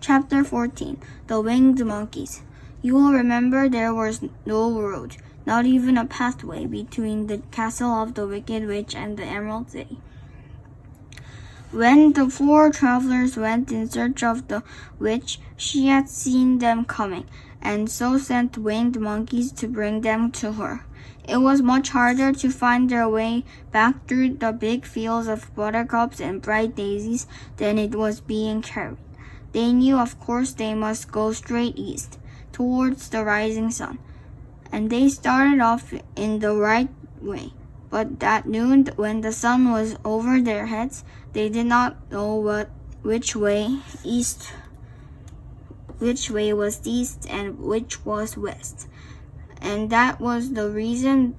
Chapter 14. The Winged Monkeys. You will remember there was no road, not even a pathway between the castle of the Wicked Witch and the Emerald City. When the four travelers went in search of the witch, she had seen them coming, and so sent winged monkeys to bring them to her. It was much harder to find their way back through the big fields of buttercups and bright daisies than it was being carried. They knew, of course, they must go straight east, towards the rising sun, and they started off in the right way. But at noon, when the sun was over their heads, they did not know which way was east and which was west. And that was the reason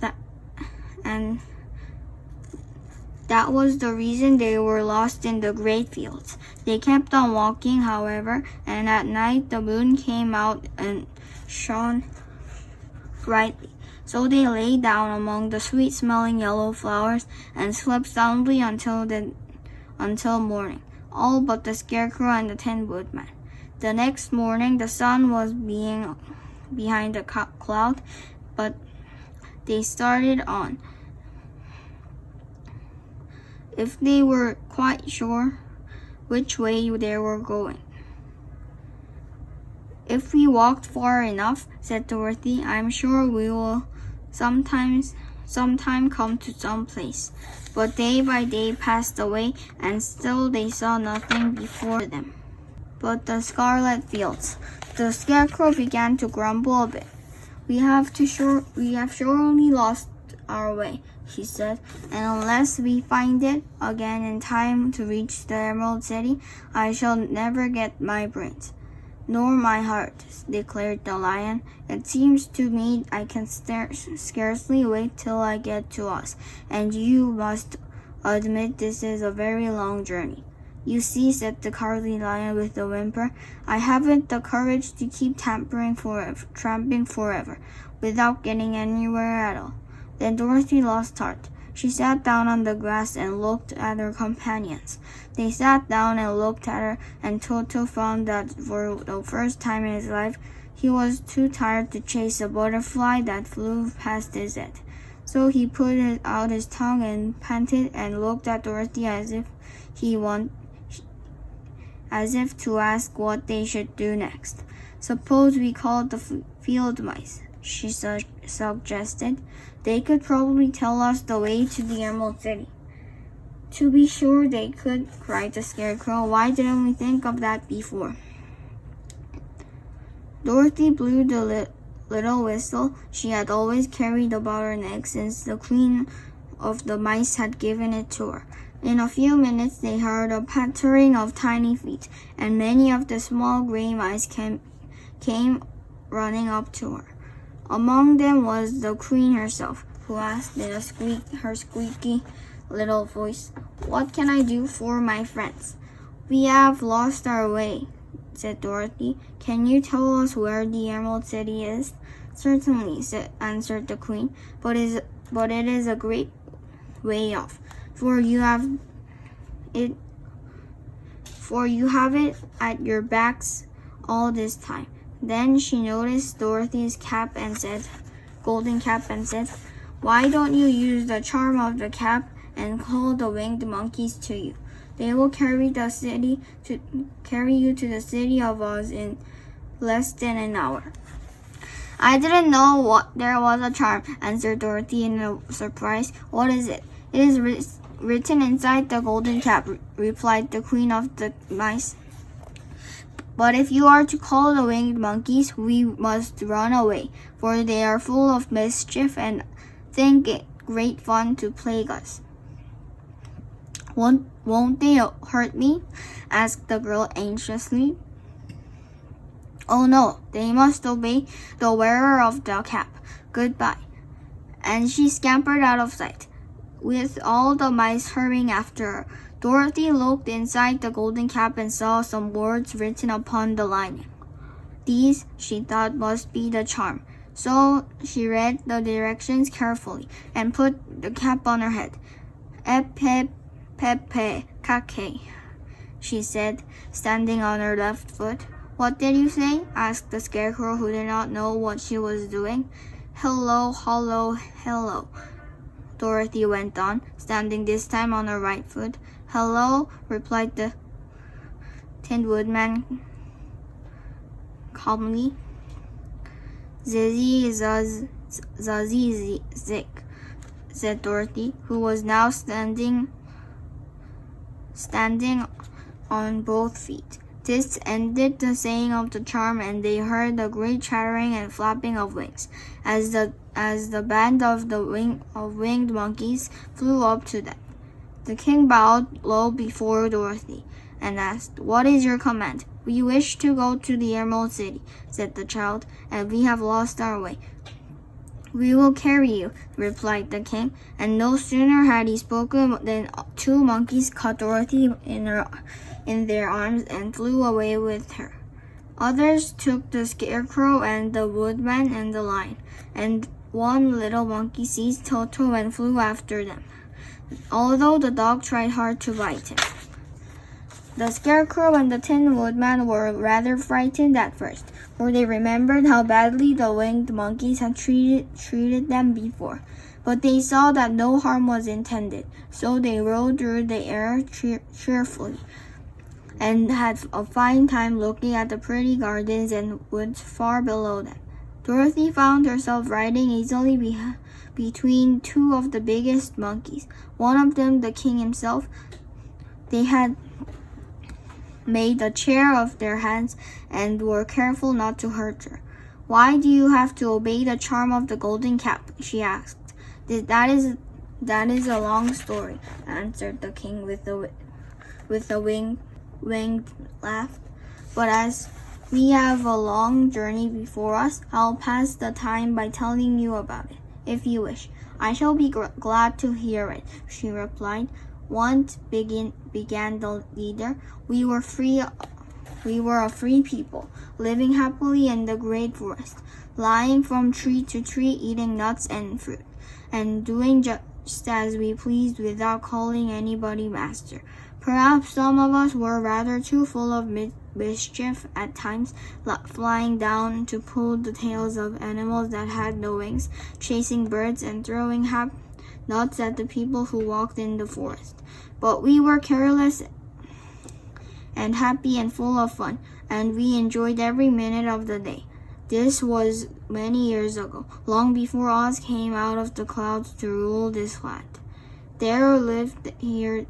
they were lost in the great fields. They kept on walking, however, and at night the moon came out and shone brightly. So they lay down among the sweet-smelling yellow flowers and slept soundly until morning, all but the Scarecrow and the Tin Woodman. The next morning the sun was behind a cloud, but they started on. If they were quite sure which way they were going. If we walked far enough, said Dorothy, I'm sure we will sometime come to some place. But day by day passed away, and still they saw nothing before them but the scarlet fields. The Scarecrow began to grumble a bit. We have surely lost our way, she said, and unless we find it again in time to reach the Emerald City, I shall never get my brains. Nor my heart, declared the Lion. It seems to me I can scarcely wait till I get to us, and you must admit this is a very long journey. You see, said the Cowardly Lion with a whimper, I haven't the courage to keep tramping forever, without getting anywhere at all. Then Dorothy lost heart. She sat down on the grass and looked at her companions. They sat down and looked at her, and Toto found that for the first time in his life, he was too tired to chase a butterfly that flew past his head. So he put out his tongue and panted and looked at Dorothy as if to ask what they should do next. Suppose we called the field mice, she suggested. They could probably tell us the way to the Emerald City. To be sure they could, cried the Scarecrow. Why didn't we think of that before? Dorothy blew the little whistle she had always carried about her neck since the Queen of the Mice had given it to her. In a few minutes they heard a pattering of tiny feet, and many of the small gray mice came running up to her. Among them was the Queen herself, who asked in her squeaky little voice, What can I do for my friends? We have lost our way, said Dorothy. Can you tell us where the Emerald City is? Certainly, answered the Queen, but it is a great way off, for you have it at your backs all this time. Then she noticed Dorothy's golden cap and said, Why don't you use the charm of the cap and call the winged monkeys to you? They will carry you to the city of Oz in less than an hour. I didn't know there was a charm, answered Dorothy in surprise. What is it? It is written inside the golden cap, replied the Queen of the Mice. But if you are to call the winged monkeys, we must run away, for they are full of mischief and think it great fun to plague us. Won't they hurt me? Asked the girl anxiously. Oh no, they must obey the wearer of the cap. Goodbye. And she scampered out of sight, with all the mice hurrying after her. Dorothy looked inside the golden cap and saw some words written upon the lining. These, she thought, must be the charm. So she read the directions carefully and put the cap on her head. Epe, pepe, kake, she said, standing on her left foot. What did you say? Asked the Scarecrow, who did not know what she was doing. Hello, hello, hello, Dorothy went on, standing this time on her right foot. Hello, replied the Tin Woodman calmly. Zizzy Zazzy Zik, said Dorothy, who was now standing on both feet. This ended the saying of the charm, and they heard a great chattering and flapping of wings, as the band of winged monkeys flew up to them. The king bowed low before Dorothy and asked, "What is your command?" "We wish to go to the Emerald City," said the child, "and we have lost our way." "We will carry you," replied the king, and no sooner had he spoken than 2 monkeys caught Dorothy in their arms and flew away with her. Others took the Scarecrow and the Woodman and the Lion, and 1 little monkey seized Toto and flew after them, although the dog tried hard to bite him. The Scarecrow and the Tin Woodman were rather frightened at first, for they remembered how badly the winged monkeys had treated them before. But they saw that no harm was intended, so they rode through the air cheerfully, and had a fine time looking at the pretty gardens and woods far below them. Dorothy found herself riding easily between 2 of the biggest monkeys, one of them the king himself. They had made a chair of their hands and were careful not to hurt her. "Why do you have to obey the charm of the golden cap?" she asked. That is a long story," answered the king with a winged laugh. "But as we have a long journey before us, I'll pass the time by telling you about it, if you wish." "I shall be glad to hear it," she replied. "Once," began the leader, we were a free people, living happily in the great forest, flying from tree to tree, eating nuts and fruit, and doing just as we pleased without calling anybody master. Perhaps some of us were rather too full of mischief at times, flying down to pull the tails of animals that had no wings, chasing birds, and throwing nuts at the people who walked in the forest. But we were careless and happy and full of fun, and we enjoyed every minute of the day. This was many years ago, long before Oz came out of the clouds to rule this land. There lived here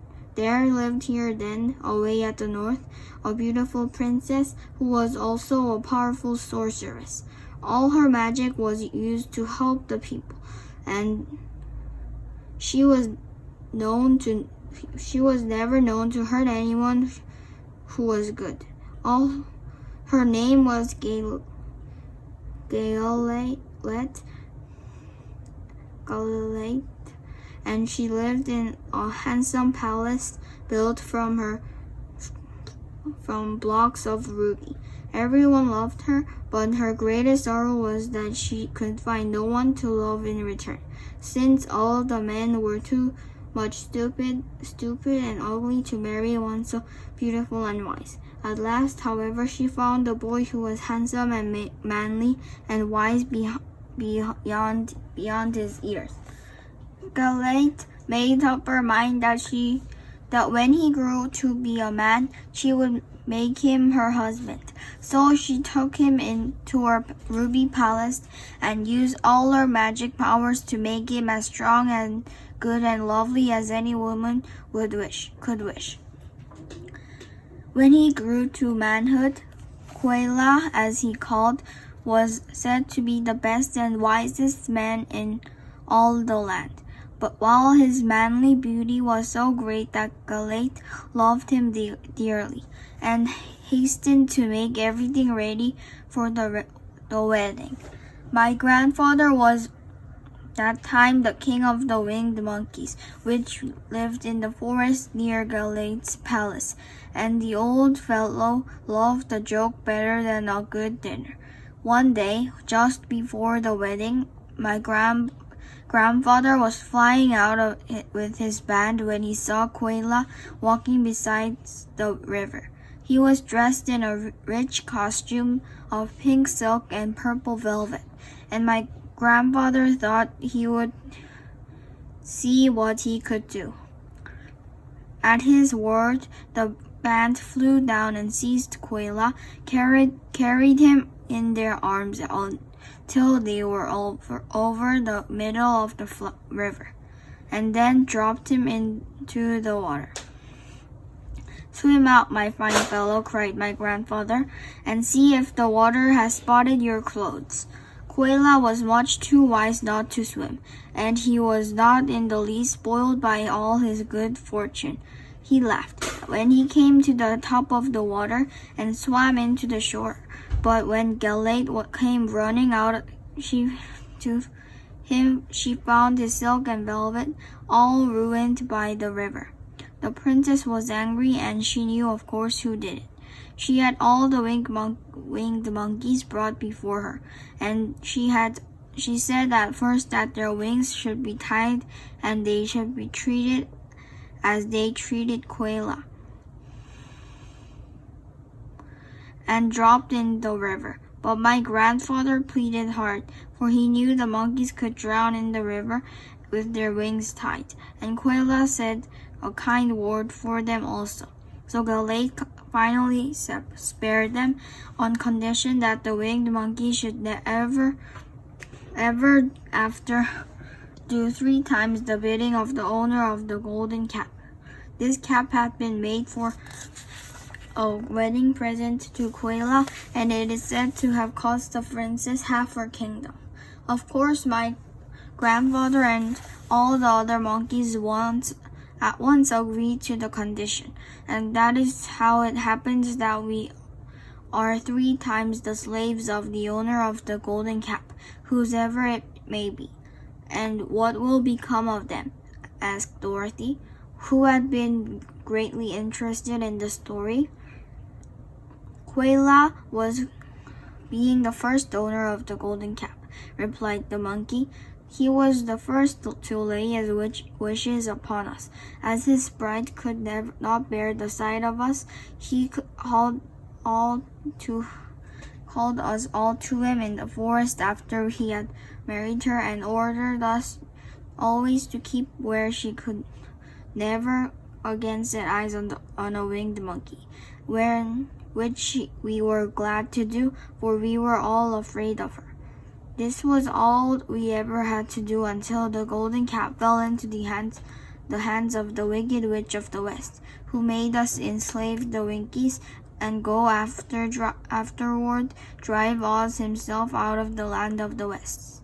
then, away at the north, a beautiful princess who was also a powerful sorceress. All her magic was used to help the people, and she was never known to hurt anyone who was good. Her name was Galilate, and she lived in a handsome palace built from blocks of ruby. Everyone loved her, but her greatest sorrow was that she could find no one to love in return, since all the men were too much stupid and ugly to marry one so beautiful and wise. At last, however, she found a boy who was handsome and manly and wise beyond his years. Galate made up her mind that when he grew to be a man, she would make him her husband. So she took him into her ruby palace and used all her magic powers to make him as strong and good and lovely as any woman could wish. When he grew to manhood, Quayla, as he called, was said to be the best and wisest man in all the land. But while his manly beauty was so great that Galate loved him dearly, and hastened to make everything ready for the wedding. My grandfather was that time the king of the winged monkeys, which lived in the forest near Galate's palace, and the old fellow loved a joke better than a good dinner. One day, just before the wedding, my grandfather was flying out of it with his band when he saw Quayla walking beside the river. He was dressed in a rich costume of pink silk and purple velvet, and my grandfather thought he would see what he could do. At his word, the band flew down and seized Quayla, carried him in their arms until they were over the middle of the river, and then dropped him into the water. "Swim out, my fine fellow," cried my grandfather, "and see if the water has spotted your clothes." Quayla was much too wise not to swim, and he was not in the least spoiled by all his good fortune. He laughed when he came to the top of the water and swam into the shore. But when Galate came running out to him, she found his silk and velvet all ruined by the river. The princess was angry, and she knew, of course, who did it. She had all the winged monkeys brought before her, and she said at first that their wings should be tied and they should be treated as they treated Quayla, and dropped in the river. But my grandfather pleaded hard, for he knew the monkeys could drown in the river with their wings tied, and Quayla said a kind word for them also. So Galate finally spared them on condition that the winged monkey should ever after do 3 times the bidding of the owner of the golden cap. This cap had been made for a wedding present to Quayla, and it is said to have cost the princess half her kingdom. Of course, my grandfather and all the other monkeys at once agreed to the condition, and that is how it happens that we are 3 times the slaves of the owner of the golden cap, whosoever it may be. "And what will become of them?" asked Dorothy, who had been greatly interested in the story. "Quayla was being the first owner of the golden cap," replied the monkey. "He was the first to lay his wishes upon us. As his bride could not bear the sight of us, he called us all to him in the forest after he had married her, and ordered us always to keep where she could never again set eyes on a winged monkey, which we were glad to do, for we were all afraid of her. This was all we ever had to do until the golden cap fell into the hands of the wicked witch of the West, who made us enslave the Winkies and go afterward drive Oz himself out of the land of the West.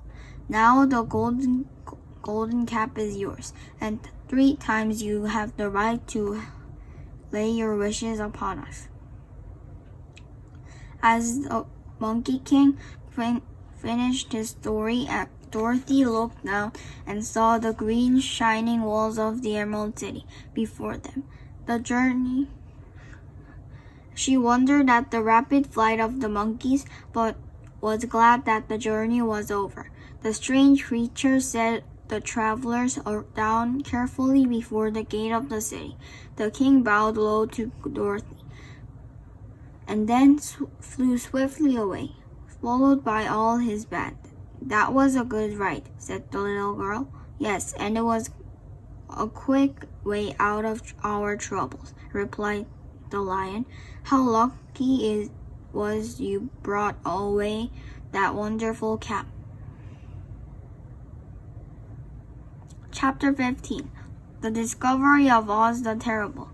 Now the golden cap is yours, and 3 times you have the right to lay your wishes upon us." As the Monkey King finished his story, Dorothy looked down and saw the green shining walls of the Emerald City before them. She wondered at the rapid flight of the monkeys, but was glad that the journey was over. The strange creatures set the travelers down carefully before the gate of the city. The king bowed low to Dorothy, and then flew swiftly away, followed by all his band. "That was a good ride," said the little girl. "Yes, and it was a quick way out of our troubles," replied the lion. "How lucky it was you brought away that wonderful cap." Chapter 15. The Discovery of Oz the Terrible.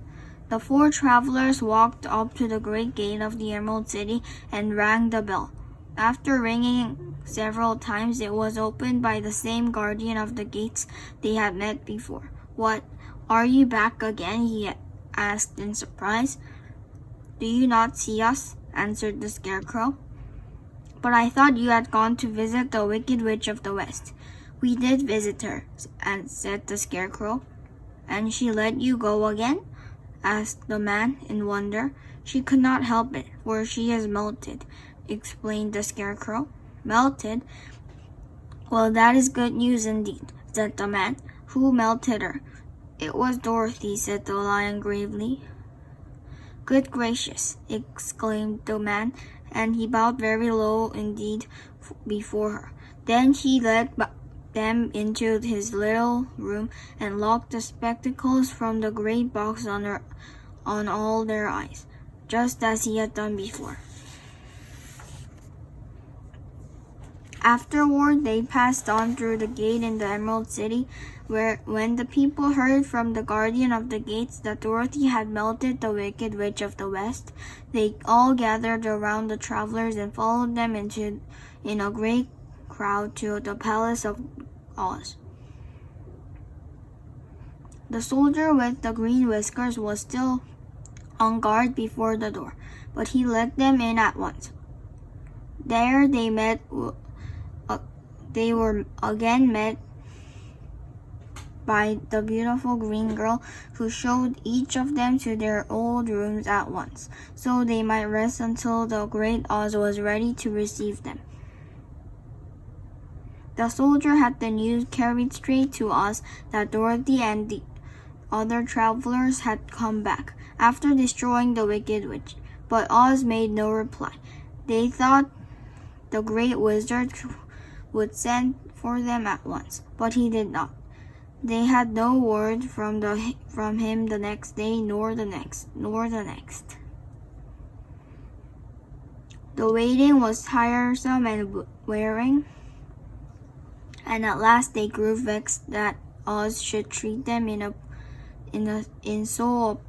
The 4 travelers walked up to the great gate of the Emerald City and rang the bell. After ringing several times, it was opened by the same guardian of the gates they had met before. "What, are you back again?" he asked in surprise. "Do you not see us?" answered the Scarecrow. "But I thought you had gone to visit the Wicked Witch of the West." "We did visit her," said the Scarecrow. "And she let you go again?" asked the man in wonder. "She could not help it, for she is melted," explained the Scarecrow. "Melted? Well, that is good news indeed," said the man. "Who melted her?" "It was Dorothy," said the lion gravely. "Good gracious!" exclaimed the man, and he bowed very low indeed before her. Then he led them into his little room and locked the spectacles from the great box on all their eyes, just as he had done before. Afterward, they passed on through the gate in the Emerald City, where, when the people heard from the guardian of the gates that Dorothy had melted the Wicked Witch of the West, they all gathered around the travelers and followed them in a great crowd to the Palace of Oz. The soldier with the green whiskers was still on guard before the door, but he let them in at once. There they were again met by the beautiful green girl, who showed each of them to their old rooms at once, so they might rest until the great Oz was ready to receive them. The soldier had the news carried straight to Oz that Dorothy and the other travelers had come back, after destroying the Wicked Witch, but Oz made no reply. They thought the great wizard would send for them at once, but he did not. They had no word from him the next day, nor the next. The waiting was tiresome and wearing, and at last they grew vexed that Oz should treat them in so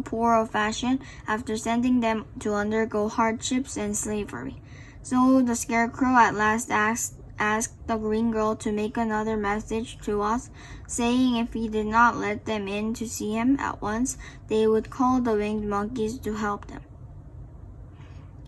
poor a fashion after sending them to undergo hardships and slavery. So the Scarecrow at last asked the green girl to make another message to Oz, saying if he did not let them in to see him at once, they would call the winged monkeys to help them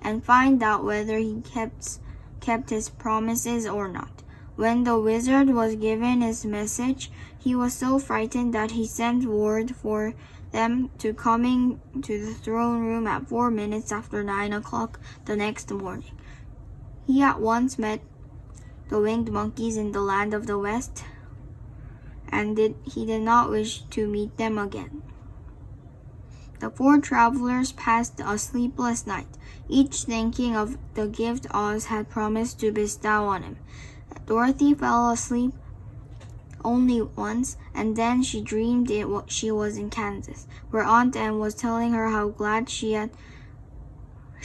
and find out whether he kept his promises or not. When the wizard was given his message, he was so frightened that he sent word for them to come to the throne room at 4 minutes after 9 o'clock the next morning. He at once met the winged monkeys in the land of the West, and he did not wish to meet them again. The 4 travelers passed a sleepless night, each thinking of the gift Oz had promised to bestow on him. Dorothy fell asleep only once, and then she dreamed she was in Kansas, where Aunt Em was telling her how glad she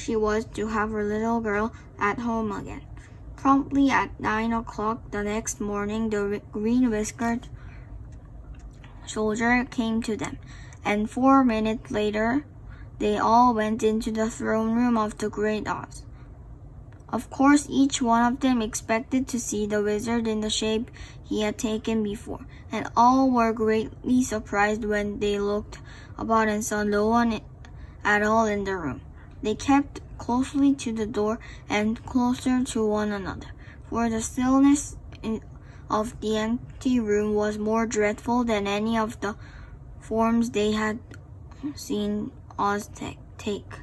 was to have her little girl at home again. Promptly at 9 o'clock the next morning, the green-whiskered soldier came to them, and 4 minutes later, they all went into the throne room of the great Oz. Of course, each one of them expected to see the wizard in the shape he had taken before, and all were greatly surprised when they looked about and saw no one at all in the room. They kept closely to the door and closer to one another, for the stillness of the empty room was more dreadful than any of the forms they had seen Oz take.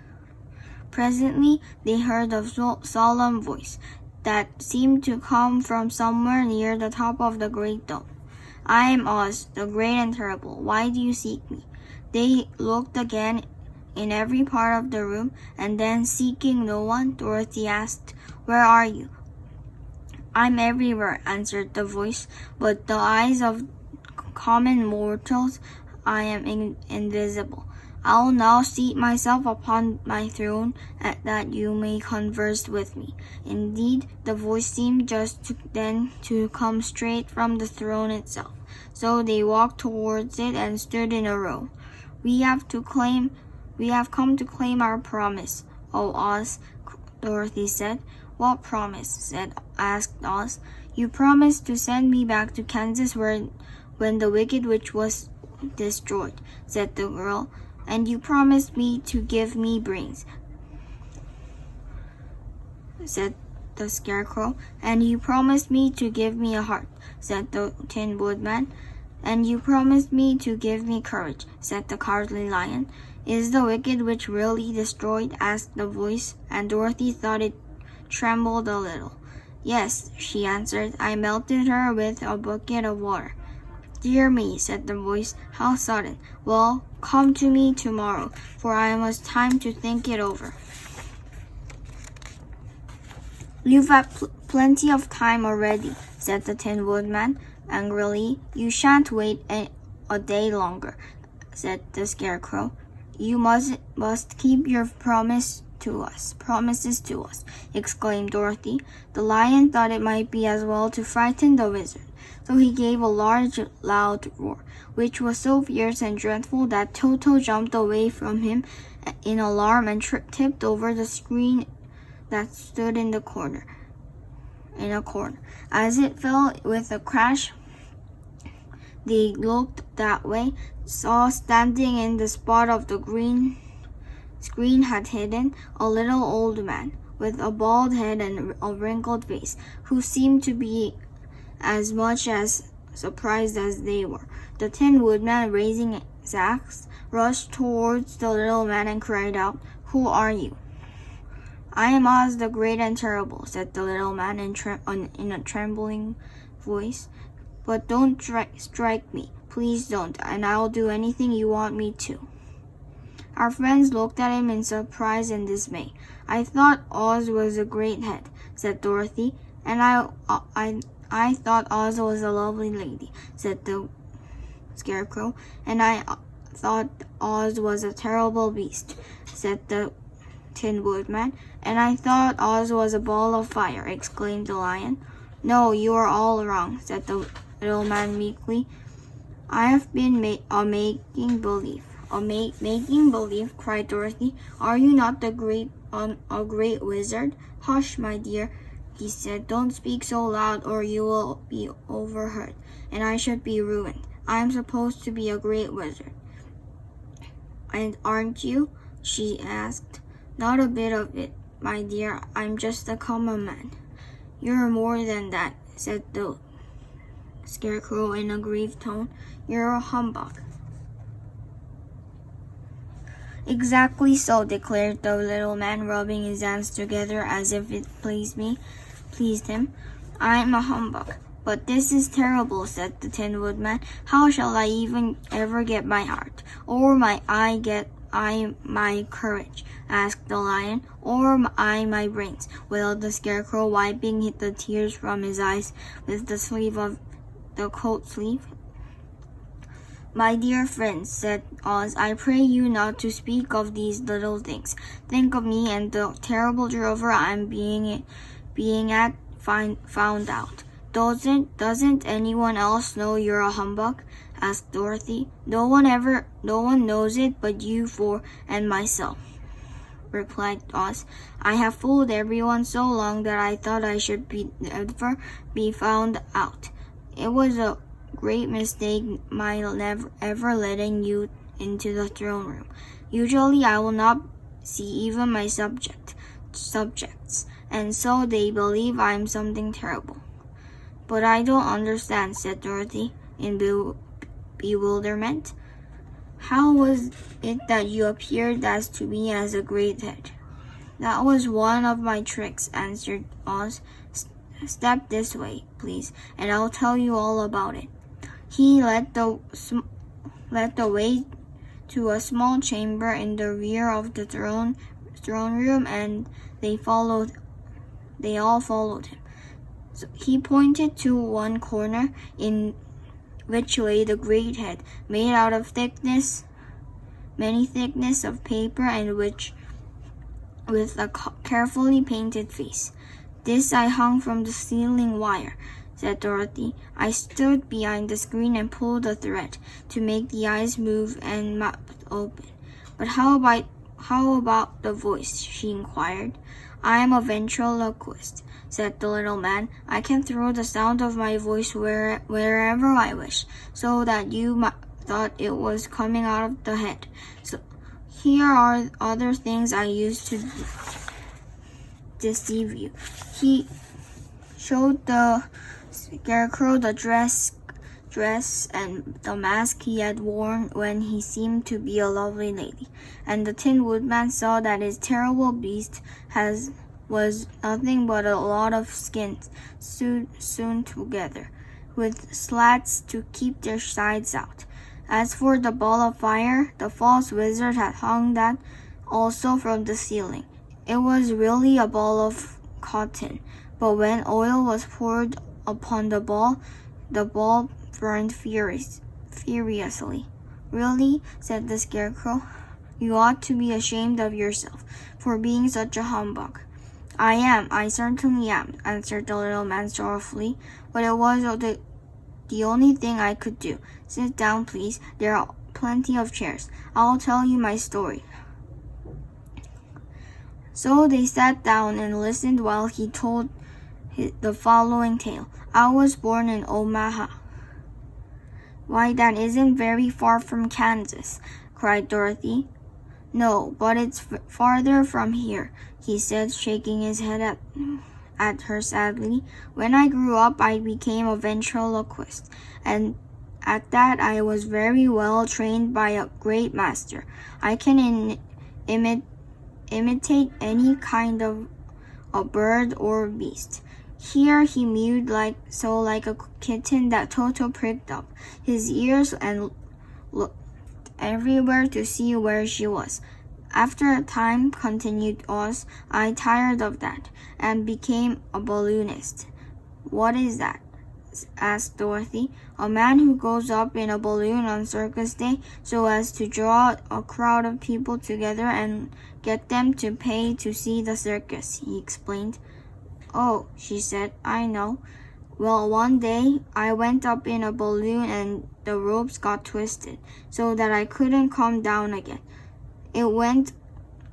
Presently, they heard a solemn voice that seemed to come from somewhere near the top of the great dome. "I am Oz, the great and terrible. Why do you seek me?" They looked again in every part of the room, and then, seeking no one, Dorothy asked, "Where are you?" "I'm everywhere," answered the voice, "but the eyes of common mortals I am invisible. I'll now seat myself upon my throne that you may converse with me." Indeed, the voice seemed just then to come straight from the throne itself. So they walked towards it and stood in a row. We have come to claim our promise, O Oz," Dorothy said. "What promise?" asked Oz. "You promised to send me back to Kansas when the Wicked Witch was destroyed," said the girl. "And you promised me to give me brains," said the Scarecrow. "And you promised me to give me a heart," said the Tin Woodman. "And you promised me to give me courage," said the Cowardly Lion. "Is the Wicked Witch really destroyed?" asked the voice, and Dorothy thought it trembled a little. "Yes," she answered. "I melted her with a bucket of water." Dear me, said the voice, how sudden. Well, come to me tomorrow, for I must time to think it over. You've had plenty of time already, said the Tin Woodman angrily. You shan't wait a day longer, said the Scarecrow. You must keep your promises to us, exclaimed Dorothy. The Lion thought it might be as well to frighten the Wizard, so he gave a large, loud roar, which was so fierce and dreadful that Toto jumped away from him in alarm and tipped over the screen that stood in a corner. As it fell with a crash, they looked that way, saw standing in the spot of the screen had hidden a little old man with a bald head and a wrinkled face, who seemed to be as much as surprised as they were. The Tin Woodman, raising his axe, rushed towards the little man and cried out, Who are you? I am Oz the Great and Terrible, said the little man in a trembling voice. But don't strike me. Please don't, and I'll do anything you want me to. Our friends looked at him in surprise and dismay. I thought Oz was a great head, said Dorothy, and I thought Oz was a lovely lady, said the Scarecrow, and I thought Oz was a terrible beast, said the Tin Woodman, and I thought Oz was a ball of fire, exclaimed the Lion. No, you are all wrong, said the little man meekly. I have been making believe. Making believe, cried Dorothy. Are you not a great wizard? Hush, my dear, he said. Don't speak so loud or you will be overheard, and I should be ruined. I am supposed to be a great wizard. And aren't you? She asked. Not a bit of it, my dear. I'm just a common man. You're more than that, said the Scarecrow in a grieved tone. You're a humbug. Exactly so, declared the little man, rubbing his hands together as if it pleased him. I'm a humbug. But this is terrible, said the Tin Woodman. How shall I ever get my heart? Or my courage? Asked the Lion. Or my brains? Wailed the Scarecrow, wiping the tears from his eyes with the sleeve of the coat sleeve. My dear friends, said Oz, I pray you not to speak of these little things. Think of me and the terrible drover I'm being found out. Doesn't anyone else know you're a humbug? Asked Dorothy. No one knows it but you four and myself, replied Oz. I have fooled everyone so long that I thought I should never be found out. It was a great mistake my ever letting you into the throne room. Usually I will not see even my subjects, and so they believe I am something terrible. But I don't understand, said Dorothy in bewilderment. How was it that you appeared to me as a great head? That was one of my tricks, answered Oz. Step this way, please, and I'll tell you all about it. He led the way to a small chamber in the rear of the throne room, and they all followed him. So he pointed to one corner in which lay the great head, made out of many thickness of paper, and with a carefully painted face. This I hung from the ceiling wire, said Dorothy. I stood behind the screen and pulled the thread to make the eyes move and mouth open. But how about the voice? She inquired. I am a ventriloquist, said the little man. I can throw the sound of my voice wherever I wish, so that you thought it was coming out of the head. So here are other things I used to deceive you. He showed the Scarecrow the dress and the mask he had worn when he seemed to be a lovely lady, and the Tin Woodman saw that his terrible beast was nothing but a lot of skins sewn together. with slats to keep their sides out. As for the ball of fire, the false wizard had hung that also from the ceiling. It was really a ball of cotton, but when oil was poured upon the ball burned furiously. Really, said the Scarecrow, you ought to be ashamed of yourself for being such a humbug. I certainly am, answered the little man sorrowfully, but it was the only thing I could do. Sit down, please. There are plenty of chairs. I'll tell you my story. So they sat down and listened while he told the following tale. I was born in Omaha. Why, that isn't very far from Kansas, cried Dorothy. No, but it's farther from here, he said, shaking his head at her sadly. When I grew up, I became a ventriloquist, and at that I was very well trained by a great master. I can imitate any kind of a bird or beast. Here he mewed like a kitten that Toto pricked up his ears and looked everywhere to see where she was. After a time, continued Oz, I tired of that and became a balloonist. What is that? Asked Dorothy. A man who goes up in a balloon on circus day so as to draw a crowd of people together and get them to pay to see the circus, he explained. Oh, she said, I know. Well, one day I went up in a balloon and the ropes got twisted so that I couldn't come down again. It went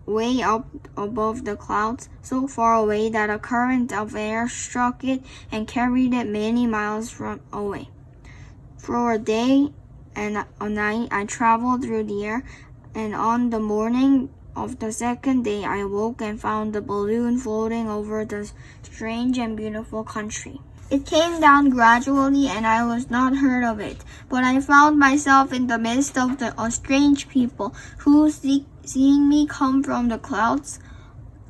way up above the clouds, so far away that a current of air struck it and carried it many miles away. For a day and a night I traveled through the air, and on the morning of the second day I woke and found the balloon floating over the strange and beautiful country. It came down gradually and I was not heard of it, but I found myself in the midst of a strange people who, seeing me come from the clouds,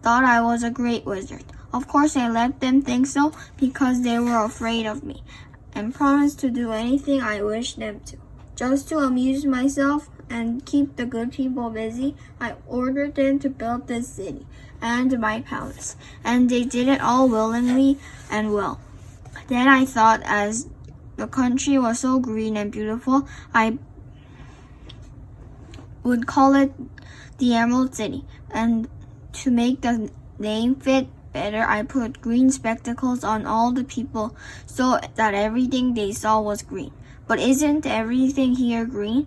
thought I was a great wizard. Of course I let them think so because they were afraid of me and promised to do anything I wished them to. Just to amuse myself and keep the good people busy, I ordered them to build this city and my palace, and they did it all willingly and well. Then I thought, as the country was so green and beautiful, I would call it the Emerald City. And to make the name fit better, I put green spectacles on all the people so that everything they saw was green. But isn't everything here green?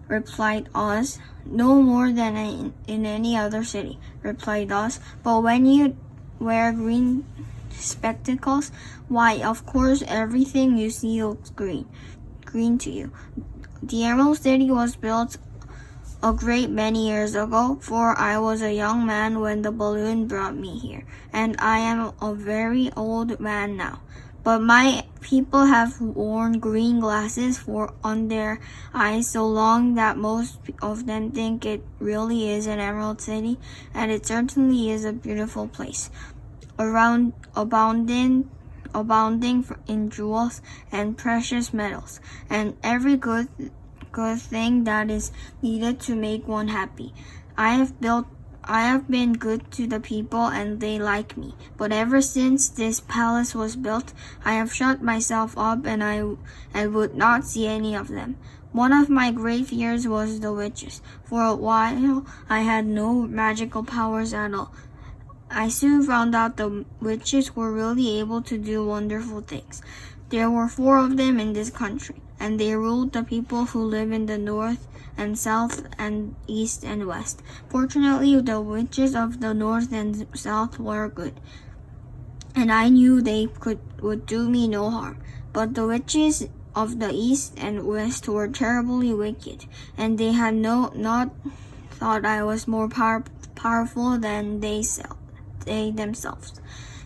Replied Oz. No more than in any other city, replied Oz. But when you wear green spectacles, why, of course, everything you see looks green to you. The Emerald City was built a great many years ago, for I was a young man when the balloon brought me here, and I am a very old man now. But my people have worn green glasses on their eyes so long that most of them think it really is an Emerald City, and it certainly is a beautiful place, abounding in jewels and precious metals, and every good thing that is needed to make one happy. I have been good to the people and they like me, but ever since this palace was built, I have shut myself up and I would not see any of them. One of my great fears was the witches. For a while, I had no magical powers at all. I soon found out the witches were really able to do wonderful things. There were 4 of them in this country, and they ruled the people who live in the north and south and east and west. Fortunately, the witches of the north and south were good, and I knew they would do me no harm. But the witches of the east and west were terribly wicked, and they had not thought I was more powerful than they themselves.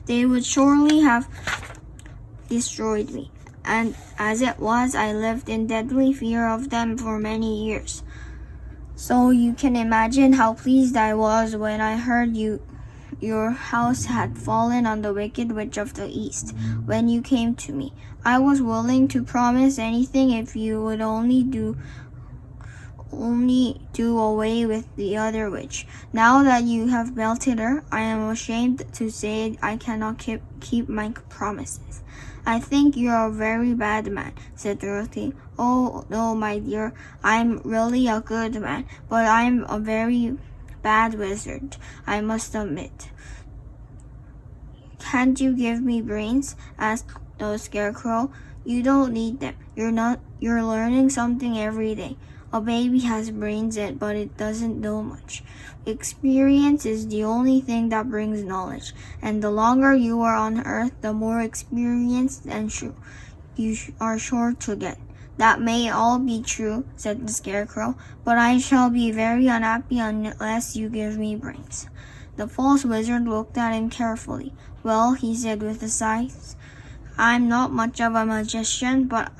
They would surely have destroyed me, and as it was, I lived in deadly fear of them for many years. So you can imagine how pleased I was when I heard you your house had fallen on the wicked witch of the east when you came to me. I was willing to promise anything if you would only do away with the other witch. Now that you have melted her, I am ashamed to say I cannot keep my promises. I think you're a very bad man, said Dorothy. Oh, no, my dear, I'm really a good man, but I'm a very bad wizard, I must admit. Can't you give me brains? Asked the Scarecrow. You don't need them. You're learning something every day. A baby has brains, but it doesn't know much. Experience is the only thing that brings knowledge, and the longer you are on Earth, the more experienced and you are sure to get. That may all be true, said the Scarecrow, but I shall be very unhappy unless you give me brains. The false wizard looked at him carefully. Well, he said with a sigh, I'm not much of a magician, but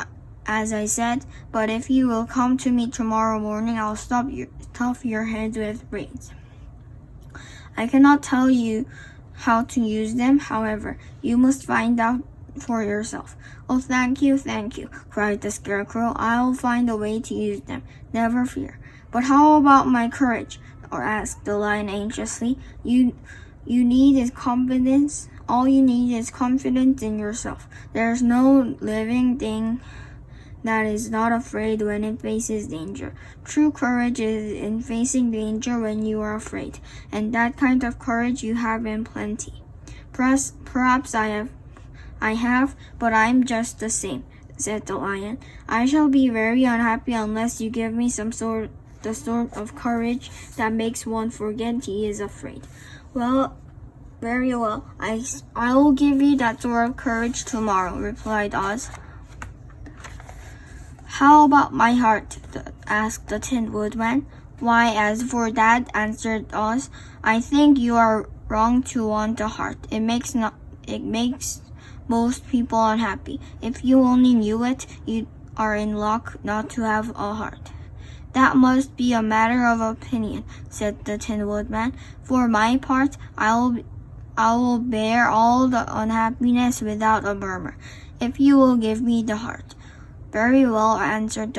as I said, but if you will come to me tomorrow morning, I'll stuff your head with brains. I cannot tell you how to use them, however. You must find out for yourself. Oh, thank you, cried the Scarecrow. I'll find a way to use them, never fear. But how about my courage? Or asked the Lion anxiously. You need is confidence. All you need is confidence in yourself. There's no living thing that is not afraid when it faces danger. True courage is in facing danger when you are afraid, and that kind of courage you have in plenty. Perhaps I have, but I'm just the same, said the Lion. I shall be very unhappy unless you give me the sort of courage that makes one forget he is afraid. Well, very well. I will give you that sort of courage tomorrow, replied Oz. How about my heart? Asked the Tin Woodman. Why, as for that, answered Oz, I think you are wrong to want a heart. It makes most people unhappy. If you only knew it, you are in luck not to have a heart. That must be a matter of opinion, said the Tin Woodman. For my part, I will bear all the unhappiness without a murmur, if you will give me the heart. Very well, answered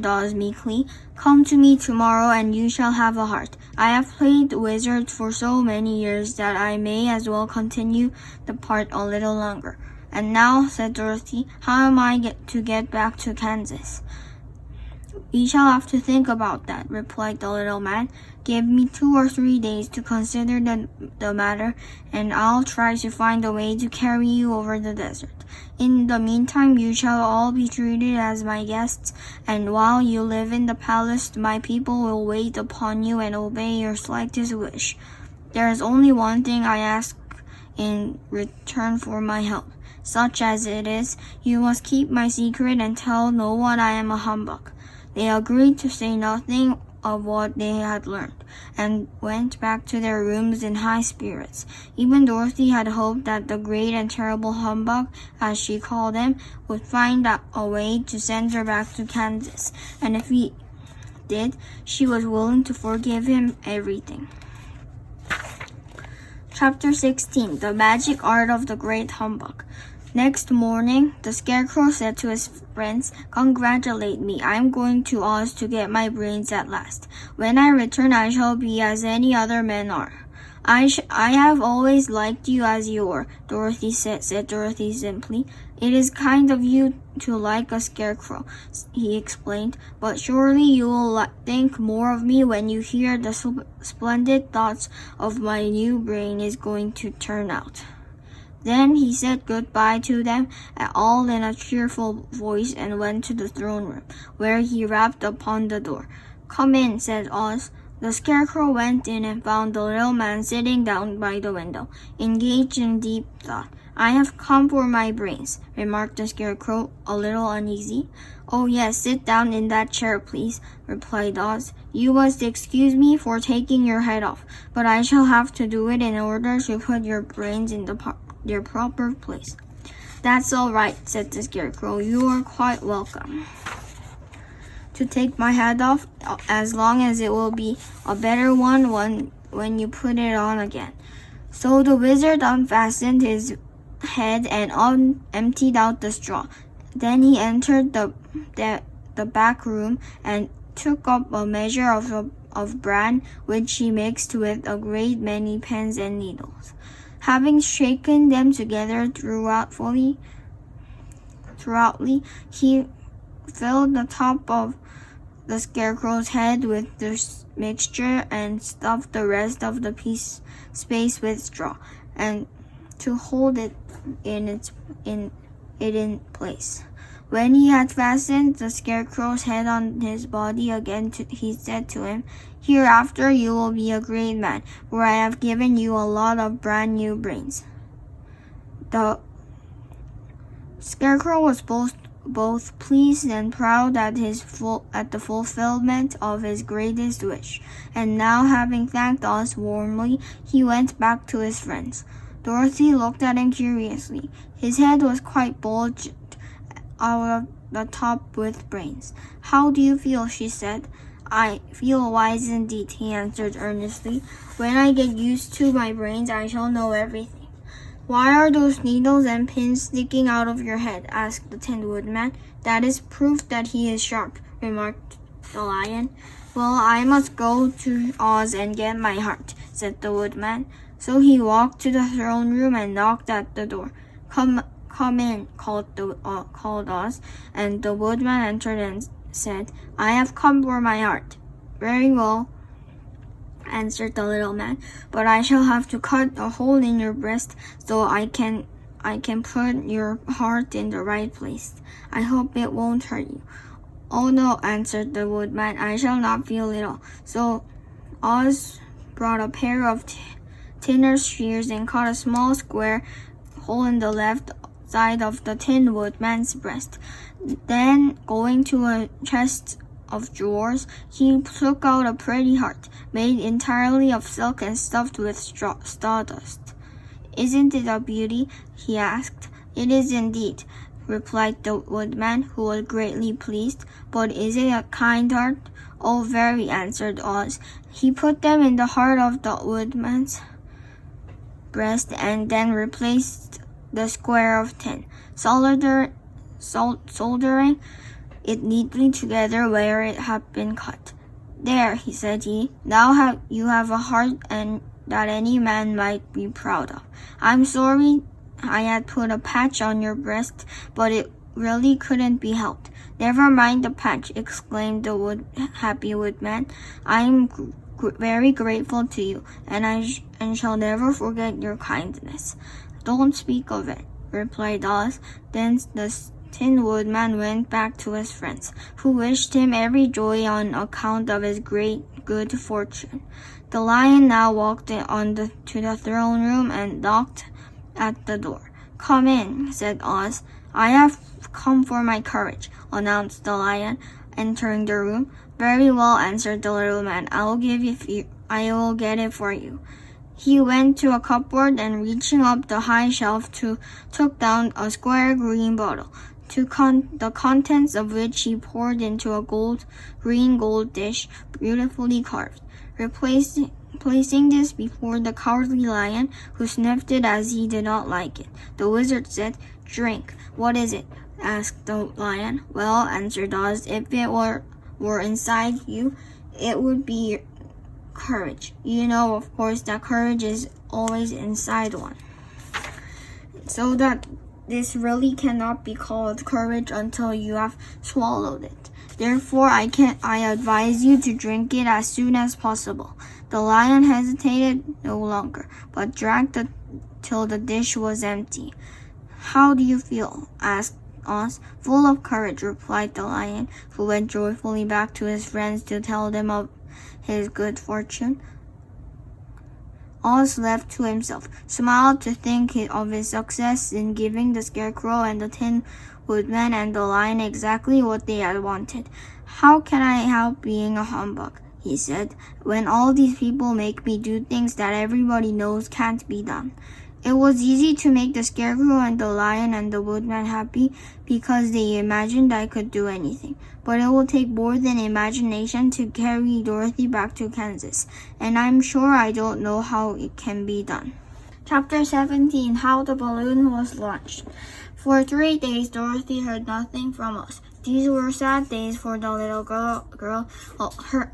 Oz meekly. Come to me tomorrow and you shall have a heart. I have played wizard for so many years that I may as well continue the part a little longer. And now, said Dorothy, how am I to get back to Kansas? We shall have to think about that, replied the little man. Give me 2 or 3 days to consider the matter, and I'll try to find a way to carry you over the desert. In the meantime, you shall all be treated as my guests, and while you live in the palace, my people will wait upon you and obey your slightest wish. There is only one thing I ask in return for my help. Such as it is, you must keep my secret and tell no one I am a humbug. They agreed to say nothing of what they had learned, and went back to their rooms in high spirits. Even Dorothy had hoped that the great and terrible humbug, as she called him, would find a way to send her back to Kansas, and if he did, she was willing to forgive him everything. Chapter 16. The Magic Art of the Great Humbug. Next morning, the Scarecrow said to his friends, Congratulate me, I'm going to Oz to get my brains at last. When I return, I shall be as any other men are. I have always liked you as you are, Dorothy said Dorothy simply. It is kind of you to like a scarecrow, he explained, but surely you will think more of me when you hear the splendid thoughts of my new brain is going to turn out. Then he said goodbye to them all in a cheerful voice and went to the throne room, where he rapped upon the door. Come in, said Oz. The Scarecrow went in and found the little man sitting down by the window, engaged in deep thought. I have come for my brains, remarked the Scarecrow, a little uneasy. Oh yes, sit down in that chair, please, replied Oz. You must excuse me for taking your head off, but I shall have to do it in order to put your brains in their proper place. That's all right, said the Scarecrow. You are quite welcome to take my head off, as long as it will be a better one when you put it on again. So the wizard unfastened his head and emptied out the straw. Then he entered the back room and took up a measure of bran, which he mixed with a great many pins and needles. Having shaken them together thoroughly, he filled the top of the scarecrow's head with the mixture and stuffed the rest of the space with straw, and to hold it in place. When he had fastened the scarecrow's head on his body again, he said to him, "Hereafter you will be a great man, for I have given you a lot of brand new brains." The scarecrow was both pleased and proud at the fulfillment of his greatest wish, and now, having thanked Oz warmly, he went back to his friends. Dorothy looked at him curiously. His head was quite bulged out of the top with brains. "How do you feel?" she said. "I feel wise indeed," he answered earnestly. "When I get used to my brains, I shall know everything." "Why are those needles and pins sticking out of your head?" asked the Tin Woodman. "That is proof that he is sharp," remarked the Lion. "Well, I must go to Oz and get my heart," said the Woodman. So he walked to the throne room and knocked at the door. Come in," called Oz, and the Woodman entered and said, "I have come for my heart." "Very well," answered the little man, "but I shall have to cut a hole in your breast so I can put your heart in the right place. I hope it won't hurt you." "Oh no," answered the Woodman, "I shall not feel it all." So Oz brought a pair of tinner's shears and cut a small square hole in the left side of the Tin Woodman's breast. Then, going to a chest of drawers, he took out a pretty heart, made entirely of silk and stuffed with sawdust. "Isn't it a beauty?" he asked. "It is indeed," replied the Woodman, who was greatly pleased. "But is it a kind heart?" "Oh, very," answered Oz. He put them in the heart of the Woodman's breast and then replaced the square of tin, soldering it neatly together where it had been cut. "There," said he, "now you have a heart and that any man might be proud of. I'm sorry I had put a patch on your breast, but it really couldn't be helped." "Never mind the patch," exclaimed the happy Woodman. "I'm very grateful to you, and shall never forget your kindness." "Don't speak of it," replied Oz. Then the Tin Woodman went back to his friends, who wished him every joy on account of his great good fortune. The Lion now walked to the throne room and knocked at the door. "Come in," said Oz. "I have come for my courage," announced the Lion, entering the room. "Very well," answered the little man. I will get it for you." He went to a cupboard and, reaching up the high shelf, took down a square green bottle, the contents of which he poured into a green gold dish, beautifully carved. Placing this before the Cowardly Lion, who sniffed it as he did not like it, the Wizard said, "Drink." "What is it?" asked the Lion. "Well," answered Oz, "if it were inside you, it would be courage. You know, of course, that courage is always inside one. So that this really cannot be called courage until you have swallowed it. Therefore, I advise you to drink it as soon as possible." The Lion hesitated no longer, but drank till the dish was empty. "How do you feel?" asked Oz. "Full of courage," replied the Lion, who went joyfully back to his friends to tell them of his good fortune. Oz, left to himself, smiled to think of his success in giving the Scarecrow and the Tin Woodman and the Lion exactly what they had wanted. "How can I help being a humbug," he said, "when all these people make me do things that everybody knows can't be done? It was easy to make the Scarecrow and the Lion and the Woodman happy because they imagined I could do anything. But it will take more than imagination to carry Dorothy back to Kansas, and I'm sure I don't know how it can be done. Chapter 17. How the Balloon Was Launched. For 3 days, Dorothy heard nothing from us. These were sad days for the little girl,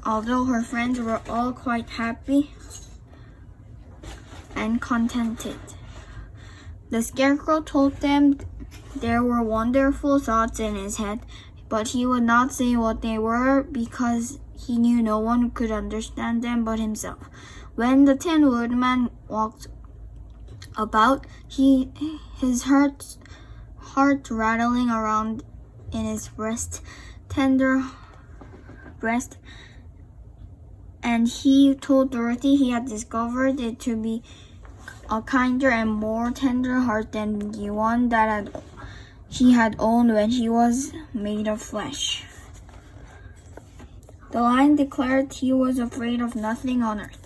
although her friends were all quite happy and contented. The Scarecrow told them there were wonderful thoughts in his head, but he would not say what they were because he knew no one could understand them but himself. When the Tin Woodman walked about, his heart rattling around in his tender breast, and he told Dorothy he had discovered it to be a kinder and more tender heart than the one that he had owned when he was made of flesh. The Lion declared he was afraid of nothing on earth,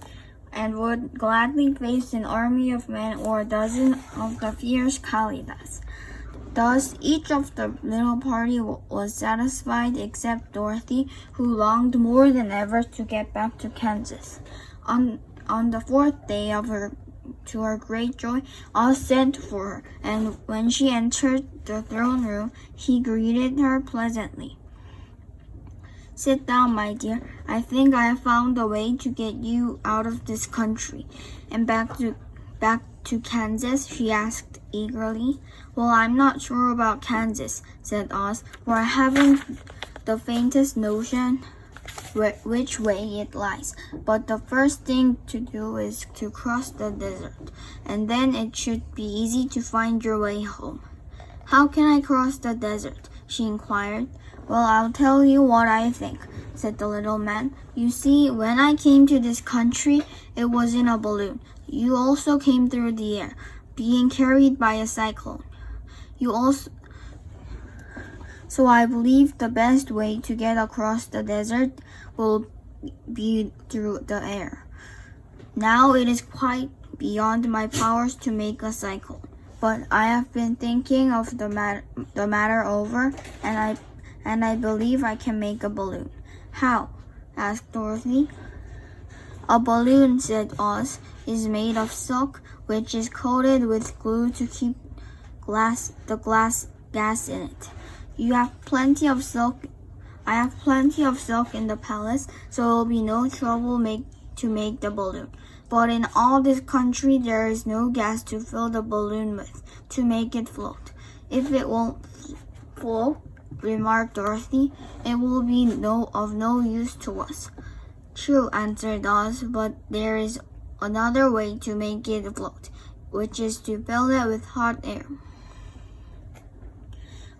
and would gladly face an army of men or a dozen of the fierce Kalidas. Thus, each of the little party was satisfied except Dorothy, who longed more than ever to get back to Kansas. On the 4th day to her great joy, Oz sent for her, and when she entered the throne room, he greeted her pleasantly. "Sit down, my dear. I think I have found a way to get you out of this country and back to Kansas," she asked eagerly. "Well, I'm not sure about Kansas," said Oz, "for I haven't the faintest notion which way it lies. But the first thing to do is to cross the desert, and then it should be easy to find your way home." "How can I cross the desert?" she inquired. "Well, I'll tell you what I think," said the little man. "You see, when I came to this country, it was in a balloon. You also came through the air, being carried by a cyclone. So I believe the best way to get across the desert will be through the air. Now it is quite beyond my powers to make a cyclone, but I have been thinking of the matter over, and I believe I can make a balloon." "How?" asked Dorothy. "A balloon," said Oz, "is made of silk, which is coated with glue to keep the gas in it. I have plenty of silk in the palace, so it will be no trouble to make the balloon. But in all this country, there is no gas to fill the balloon with to make it float. If it won't float," remarked Dorothy, "it will be of no use to us." "True," answered Oz, "but there is another way to make it float, which is to fill it with hot air.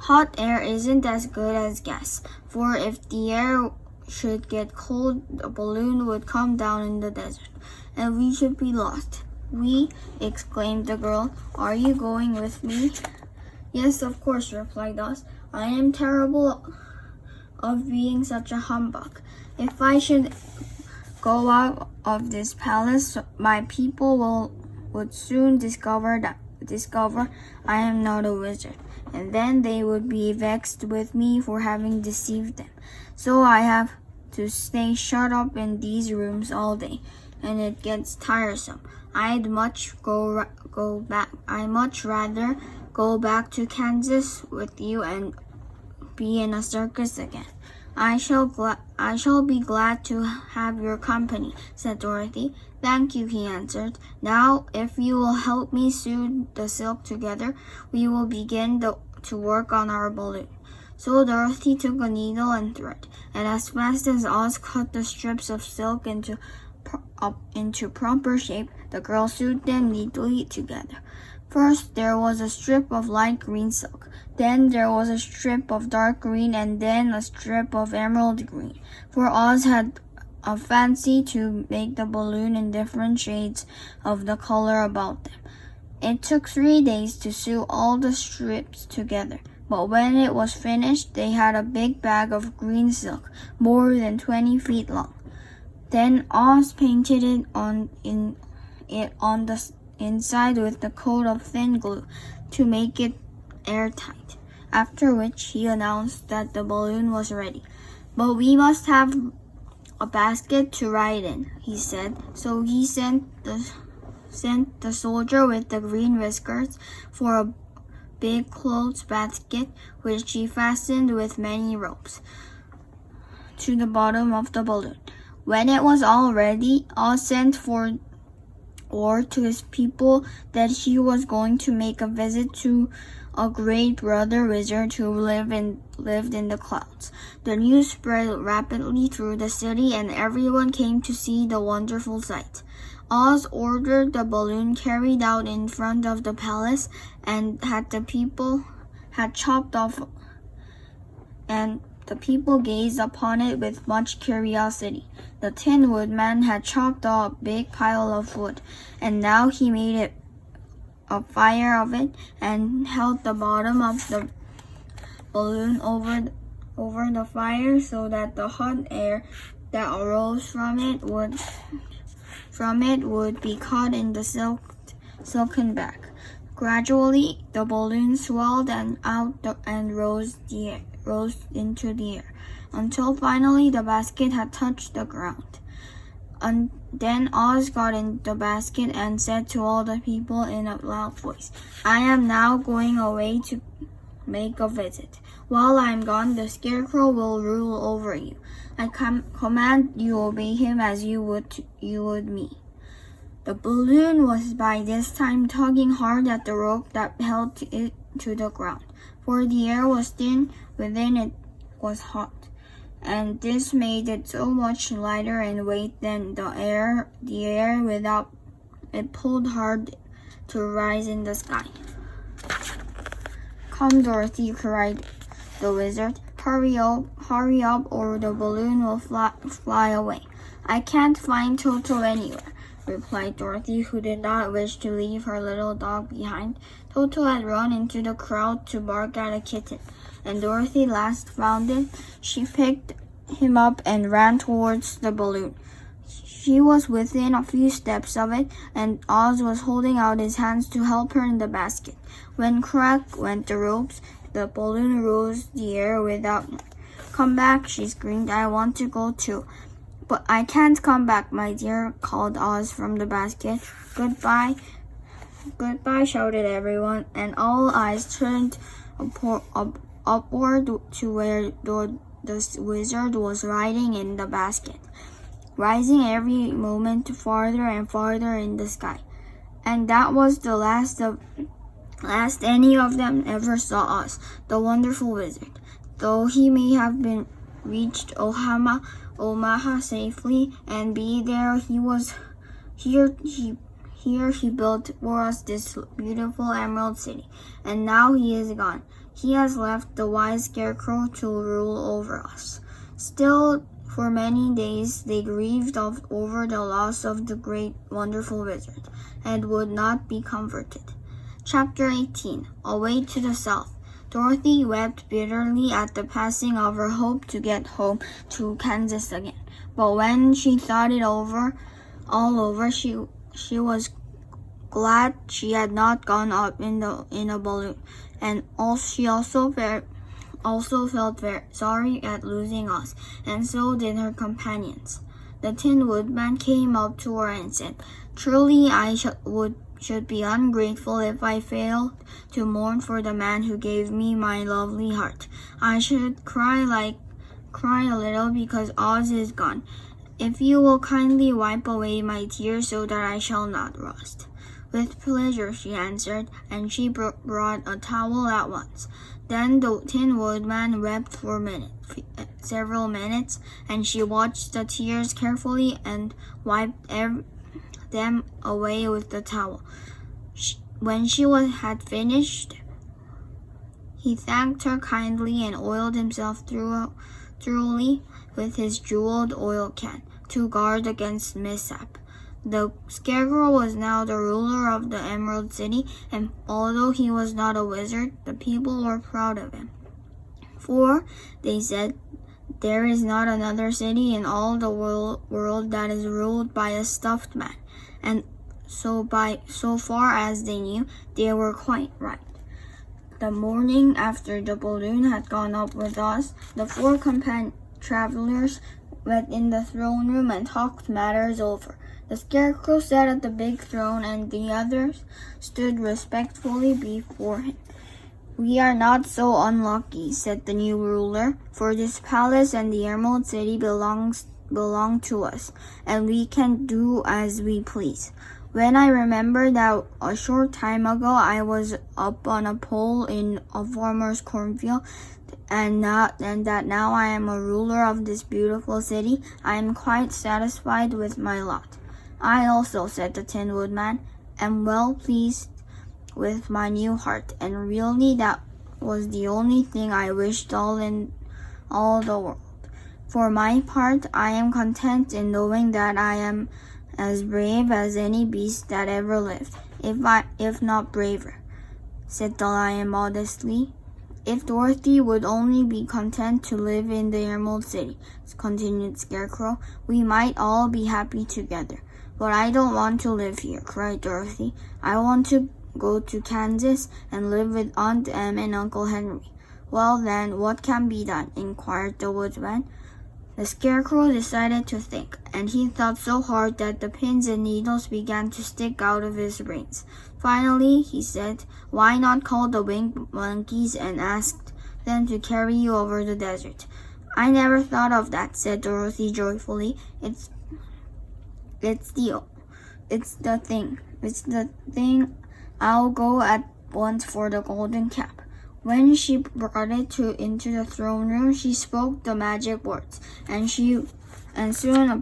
Hot air isn't as good as gas, for if the air should get cold, the balloon would come down in the desert, and we should be lost." "We?" exclaimed the girl. "Are you going with me?" "Yes, of course," replied Oz. "I am terrible of being such a humbug. If I should go out of this palace, my people would soon discover I am not a wizard, and then they would be vexed with me for having deceived them. So I have to stay shut up in these rooms all day, and it gets tiresome. I'd much rather go back to Kansas with you and be in a circus again." I shall be glad to have your company," said Dorothy. "Thank you," he answered. "Now, if you will help me sew the silk together, we will begin to work on our balloon." So Dorothy took a needle and thread, and as fast as Oz cut the strips of silk into proper shape, the girl sewed them neatly together. First, there was a strip of light green silk. Then there was a strip of dark green, and then a strip of emerald green, for Oz had a fancy to make the balloon in different shades of the color about them. It took 3 days to sew all the strips together, but when it was finished, they had a big bag of green silk, more than 20 feet long. Then Oz painted it inside with a coat of thin glue to make it airtight, after which he announced that the balloon was ready. "But we must have a basket to ride in," he said. So he sent the soldier with the green whiskers for a big clothes basket, which he fastened with many ropes to the bottom of the balloon. When it was all ready, Oz sent for word to his people that he was going to make a visit to a great brother wizard who lived in the clouds. The news spread rapidly through the city, and everyone came to see the wonderful sight. Oz ordered the balloon carried out in front of the palace, and the people gazed upon it with much curiosity. The Tin Woodman had chopped a big pile of wood, and now he made a fire of it and held the bottom of the balloon over the fire so that the hot air that arose from it would be caught in the silken bag. Gradually, the balloon swelled and rose into the air, until finally the basket had touched the ground. And then Oz got in the basket and said to all the people in a loud voice, "I am now going away to make a visit. While I am gone, the Scarecrow will rule over you. I command you obey him as you would me." The balloon was by this time tugging hard at the rope that held it to the ground, for the air was thin, within it was hot, and this made it so much lighter in weight than the air without it pulled hard to rise in the sky. "Come, Dorothy," cried the wizard. Hurry up, or the balloon will fly away." "I can't find Toto anywhere," replied Dorothy, who did not wish to leave her little dog behind. Toto had run into the crowd to bark at a kitten, and Dorothy last found it. She picked him up and ran towards the balloon. She was within a few steps of it, and Oz was holding out his hands to help her in the basket, when crack went the ropes. The balloon rose the air without her. "Come back," she screamed. "I want to go too." "But I can't come back, my dear," called Oz from the basket. "Goodbye." "Goodbye," shouted everyone, and all eyes turned upward to where the wizard was riding in the basket, rising every moment farther and farther in the sky. And that was the last any of them ever saw Oz, the wonderful wizard. Though he may have been reached Omaha safely and be there, he built for us this beautiful Emerald City, and now he is gone. He has left the wise Scarecrow to rule over us. Still, for many days they grieved over the loss of the great wonderful wizard, and would not be comforted. Chapter 18. Away to the South. Dorothy wept bitterly at the passing of her hope to get home to Kansas again. But when she thought it all over, she was glad she had not gone up in a balloon, and she also felt very sorry at losing us, and so did her companions. The Tin Woodman came up to her and said, "Truly, I should be ungrateful if I failed to mourn for the man who gave me my lovely heart. I should cry a little because Oz is gone. If you will kindly wipe away my tears so that I shall not rust." "With pleasure," she answered, and she brought a towel at once. Then the Tin Woodman wept for several minutes, and she watched the tears carefully and wiped them away with the towel. When she had finished, he thanked her kindly and oiled himself thoroughly with his jeweled oil can to guard against mishap. The Scarecrow was now the ruler of the Emerald City, and although he was not a wizard, the people were proud of him. "For," they said, "there is not another city in all the world that is ruled by a stuffed man." And so far as they knew, they were quite right. The morning after the balloon had gone up with us, the four travelers met in the throne room and talked matters over. The Scarecrow sat at the big throne, and the others stood respectfully before him. "We are not so unlucky," said the new ruler, "for this palace and the Emerald City belong to us, and we can do as we please. When I remember that a short time ago I was up on a pole in a farmer's cornfield, and that now I am a ruler of this beautiful city, I am quite satisfied with my lot." "I also," said the Tin Woodman, "am well pleased with my new heart, and really that was the only thing I wished in all the world. For my part, I am content in knowing that I am as brave as any beast that ever lived, if not braver," said the Lion modestly. "If Dorothy would only be content to live in the Emerald City," continued Scarecrow, "we might all be happy together. But I don't want to live here," cried Dorothy. "I want to go to Kansas and live with Aunt Em and Uncle Henry." "Well then, what can be done?" inquired the Woodman. The Scarecrow decided to think, and he thought so hard that the pins and needles began to stick out of his brains. Finally, he said, "Why not call the winged monkeys and ask them to carry you over the desert?" "I never thought of that," said Dorothy joyfully. It's the thing. I'll go at once for the golden cap." When she brought it into the throne room, she spoke the magic words, and soon a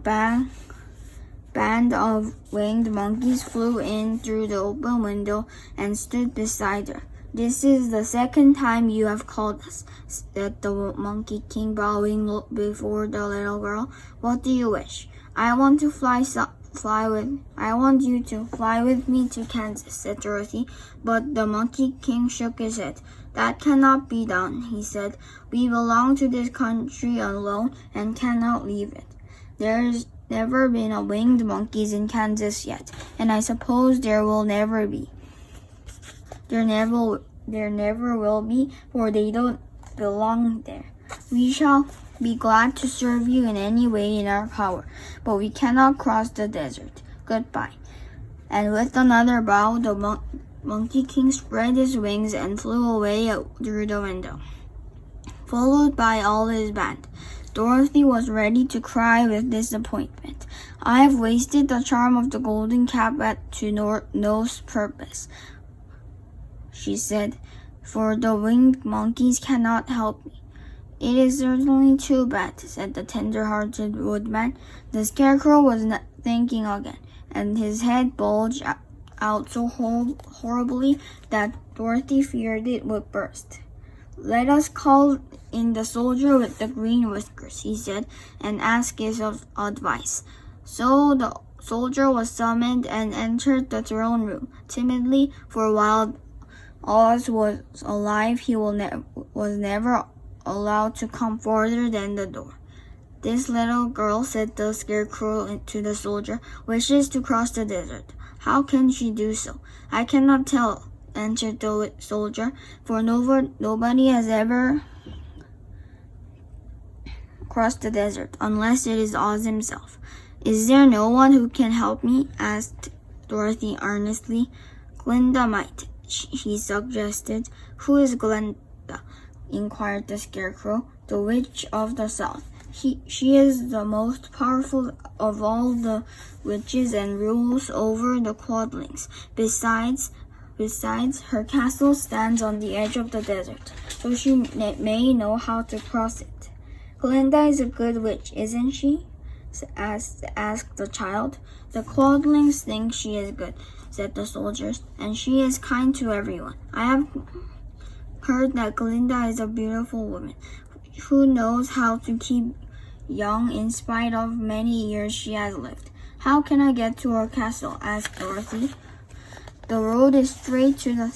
band of winged monkeys flew in through the open window and stood beside her. "This is the second time you have called us," said the Monkey King, bowing before the little girl. "What do you wish?" I want you to fly with me to Kansas," said Dorothy, but the Monkey King shook his head. "That cannot be done," he said. "We belong to this country alone and cannot leave it. There's never been a winged monkeys in Kansas yet, and I suppose there will never be. There never will be, for they don't belong there. We shall be glad to serve you in any way in our power, but we cannot cross the desert. Goodbye." And with another bow, the Monkey King spread his wings and flew away through the window, followed by all his band. Dorothy was ready to cry with disappointment. "I have wasted the charm of the golden cap to no purpose," she said, "for the winged monkeys cannot help me." "It is certainly too bad," said the tender-hearted Woodman. The Scarecrow was thinking again, and his head bulged out so horribly that Dorothy feared it would burst. "Let us call in the soldier with the green whiskers," he said, "and ask his advice." So the soldier was summoned and entered the throne room timidly, for while Oz was alive, he was never allowed to come farther than the door. "This little girl," said the Scarecrow to the soldier, "wishes to cross the desert. How can she do so?" "I cannot tell," answered the soldier, "for nobody has ever crossed the desert, unless it is Oz himself." "Is there no one who can help me?" asked Dorothy earnestly. "Glinda might," he suggested. "Who is Glinda?" inquired the Scarecrow. "The Witch of the South. She is the most powerful of all the witches and rules over the Quadlings. Besides, her castle stands on the edge of the desert, so she may know how to cross it." "Glinda is a good witch, isn't she?" asked the child. "The Quadlings think she is good," said the soldiers, "and she is kind to everyone. I have heard that Glinda is a beautiful woman who knows how to keep young in spite of many years she has lived." "How can I get to her castle?" asked Dorothy. "The road is straight to the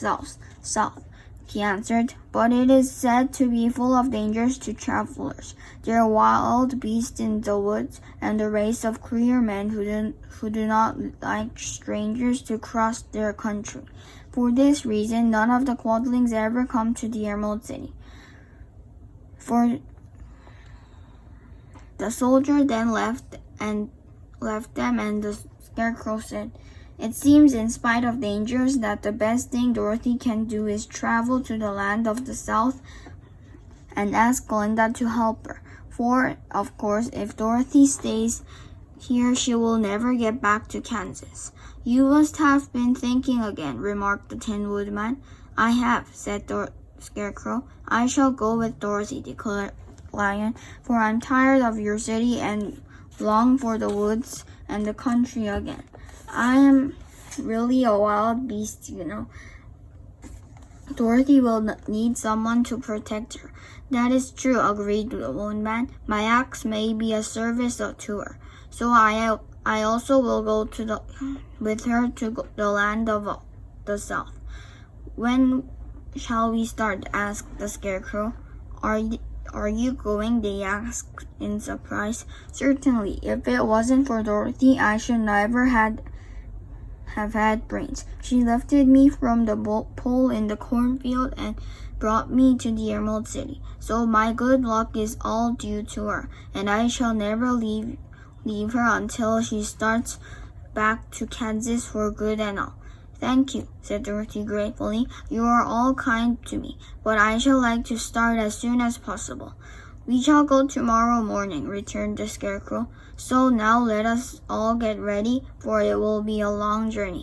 south. he answered, but it is said to be full of dangers to travelers. There are wild beasts in the woods, and a race of queer men who do not like strangers to cross their country. For this reason, none of the Quadlings ever come to the Emerald City. For the soldier then left them, and the Scarecrow said, "It seems, in spite of dangers, that the best thing Dorothy can do is travel to the land of the South and ask Glinda to help her. For, of course, if Dorothy stays here, she will never get back to Kansas." "You must have been thinking again," remarked the Tin Woodman. "I have," said the Scarecrow. "I shall go with Dorothy," declared Lion, "for I'm tired of your city and long for the woods and the country again. I am really a wild beast, you know. Dorothy will need someone to protect her." "That is true," agreed the Woodman. "My axe may be a service to her. So I also will go with her to the land of the South." "When shall we start?" asked the Scarecrow. Are you going?" they asked in surprise. "Certainly. If it wasn't for Dorothy, I should never have had brains. She lifted me from the pole in the cornfield and brought me to the Emerald City. So my good luck is all due to her, and I shall never leave her until she starts back to Kansas for good and all." "Thank you," said Dorothy gratefully. "You are all kind to me, but I shall like to start as soon as possible." "We shall go tomorrow morning," returned the Scarecrow. "So now let us all get ready, for it will be a long journey."